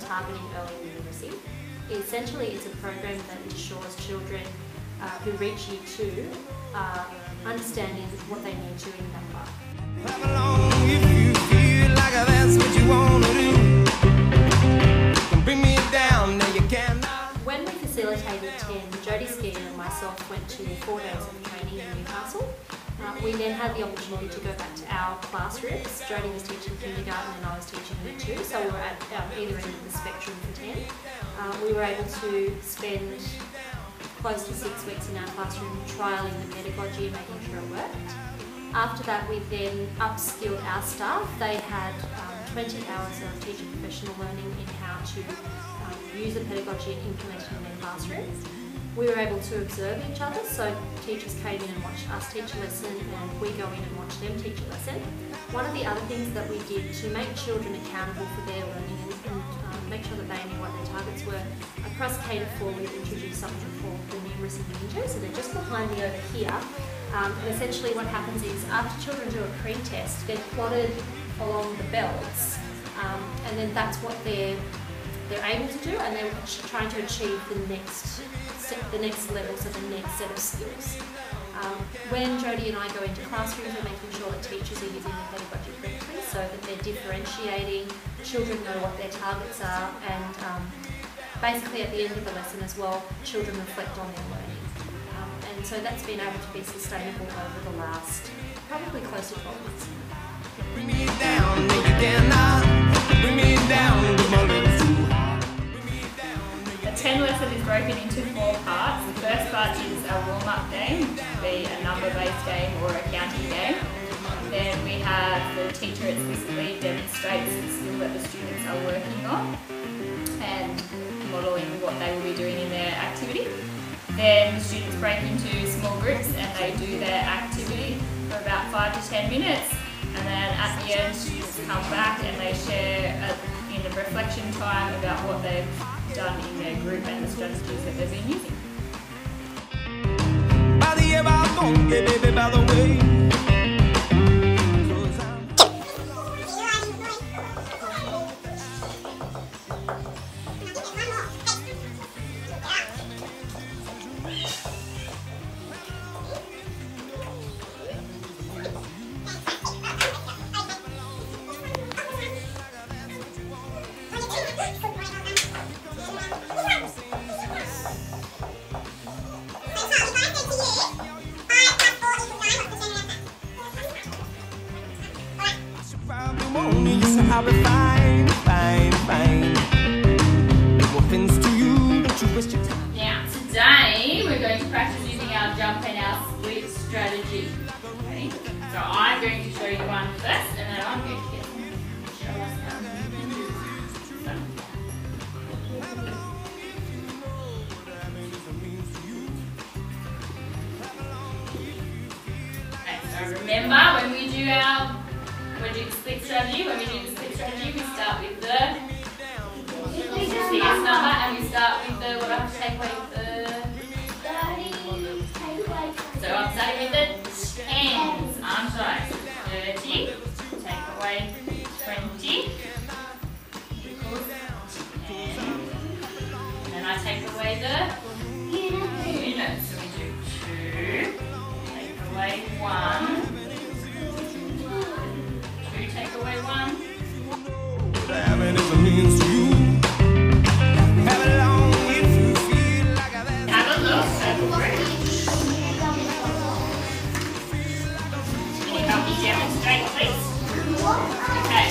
Targeting Early Numeracy. Essentially, it's a program that ensures children who reach Year 2 are understanding what they need to in number. When we facilitated 10, Jodie Skier and myself went to 4 days of training in Newcastle. We then had the opportunity to go back to our classrooms. Jodie was teaching kindergarten and I was teaching Year 2, so we were at either end of the spectrum for 10. We were able to spend close to 6 weeks in our classroom trialling the pedagogy and making sure it worked. After that, we then upskilled our staff. They had 20 hours of teacher professional learning in how to use the pedagogy and implement it in their classrooms. We were able to observe each other, so teachers came in and watched us teach a lesson and we go in and watch them teach a lesson. One of the other things that we did to make children accountable for their learning and make sure that they knew what their targets were, across K-4 we introduced something called the numeracy ninjas, so they're just behind me over here. And essentially what happens is after children do a pre-test, they're plotted along the belts, and then that's what they're able to do, and they're trying to achieve the next level, so the next set of skills. When Jodie and I go into classrooms, we're making sure that teachers are using the pedagogy correctly, so that they're differentiating, children know what their targets are, and basically at the end of the lesson as well, children reflect on their learning. And so that's been able to be sustainable over the last probably close to 12 months. Bring me down, bring me down with my little fool. A 10 lesson is broken into 4 parts. The first part is a warm-up game, be a number-based game or a counting game. Then we have the teacher explicitly demonstrates the skill that the students are working on and modelling what they will be doing in their activity. Then the students break into small groups and they do their activity for about 5 to 10 minutes. And then at the end, students come back and they share in the reflection time about what they've done in their group and the strategies that they've been using. I'll be fine, fine, fine. No offense to you, but you waste your time. Now, today we're going to practice using our jump and our split strategy. Okay? So I'm going to show you one first, and then I'm going to show us how to do it. Okay, so remember when we do the split strategy, we start with the biggest number and we start with the, what I have to take away, so I'm starting with the tens, aren't I? 30, take away 20, equals 10, and then I take away the units, so we do 2, take away 1, take away 1. Have a look at the group. Can you help me demonstrate, please? Okay.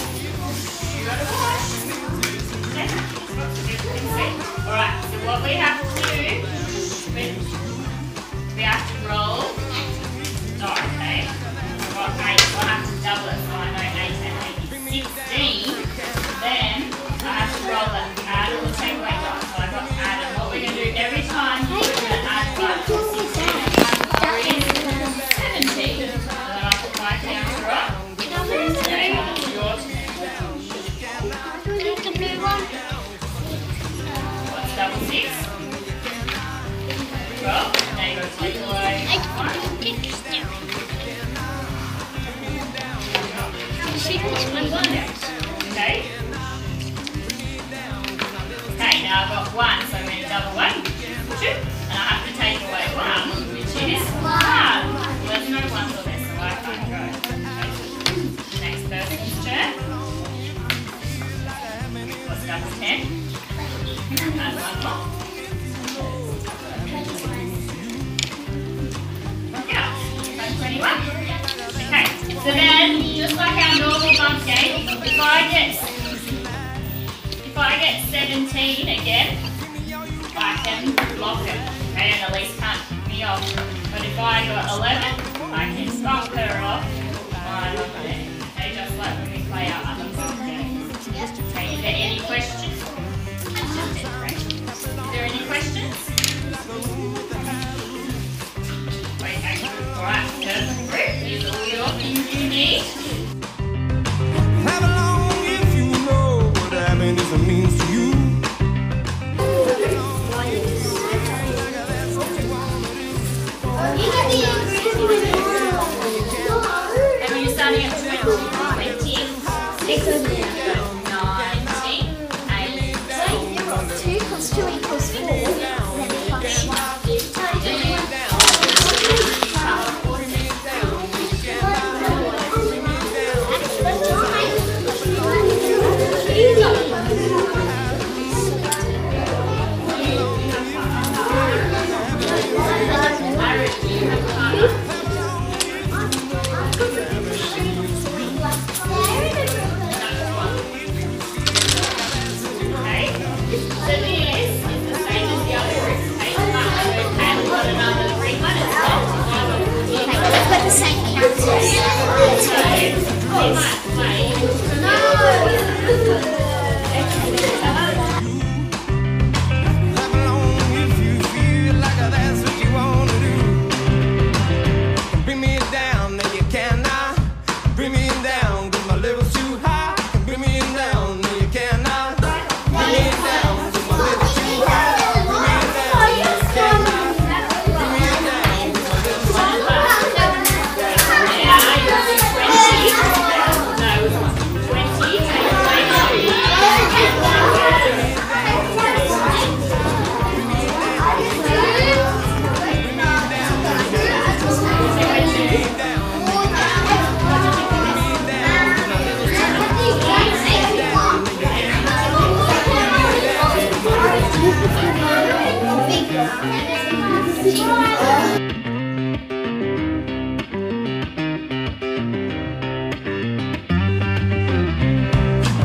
You got it all? Okay. Alright, so what we have to do, we have to roll. Oh, okay. I've got 8, so I have to double it, so I know 8 and 8 is 16. Then I have to roll it, add or take away one. So I've got to add, and what we're going to do every time we're going to add 5 to 16 is 17. So then I'll put my counter up. Okay, it's your turn. What's double 6? 12. Now you've got to take away 1. Okay. now I've got 1, so I'm going to double 1, push it, and I have to take away 1, which is 1. Well, there's no 1s on this, so I can't go. Next person's turn. What's that, 10? And 1 more. Yeah, that's 21. Okay, so then, just like our normal bump game, if I get 17 again, I can block it, okay, and Elise can't kick me off. But if I got 11, I can bump her off right up there, okay, just like when we play our other bump games. Okay, is there any questions? Is there any questions? Okay, alright, perfect. Here's all your things you need. Clap along if you know what happiness means to you. And when you're starting at 20, 26, 19, 18. 2 plus 2 equals 4. Then plus 1.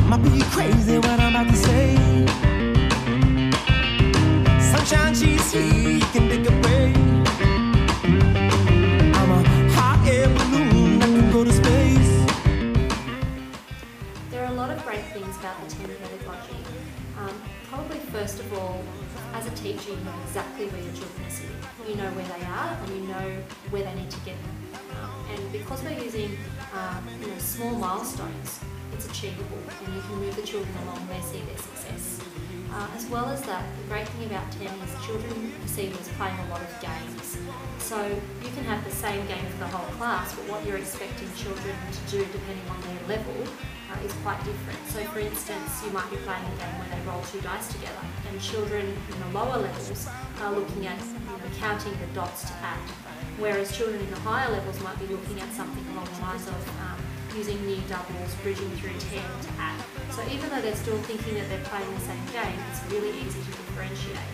Might be crazy what I'm about to say. Sunshine, she's here, you can take a break. I'm a hot air balloon that can go to space. There are a lot of great things about the 10 pedagogy. Probably first of all, as a teacher, you know exactly where your children are sitting. You know where they are and you know where they need to get them. And because we're using small milestones, it's achievable and you can move the children along where they see their success. As well as that, the great thing about 10 is children perceive as playing a lot of games. So you can have the same game for the whole class, but what you're expecting children to do depending on their level is quite different. So for instance, you might be playing a game where they roll 2 dice together and children in the lower levels are looking at counting the dots to add, whereas children in the higher levels might be looking at something along the lines of using near doubles, bridging through 10 to add. So even though they're still thinking that they're playing the same game, it's really easy to differentiate.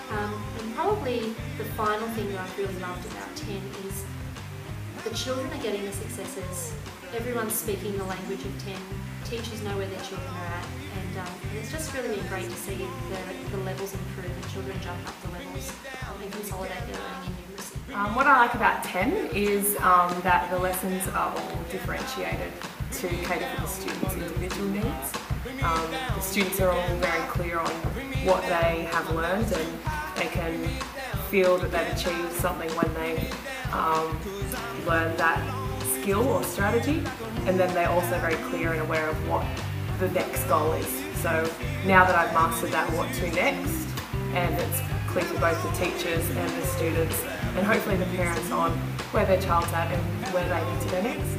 And probably the final thing that I've really loved about 10 is the children are getting the successes. Everyone's speaking the language of 10. Teachers know where their children are at, and it's just really been great to see the levels improve and children jump up the levels and consolidate their learning in numeracy. What I like about 10 is that the lessons are all differentiated to cater for the students' individual needs. The students are all very clear on what they have learned and they can feel that they've achieved something when they learn that skill or strategy, and then they're also very clear and aware of what the next goal is. So now that I've mastered that what to next, and it's clear to both the teachers and the students and hopefully the parents on where their child's at and where they need to go next.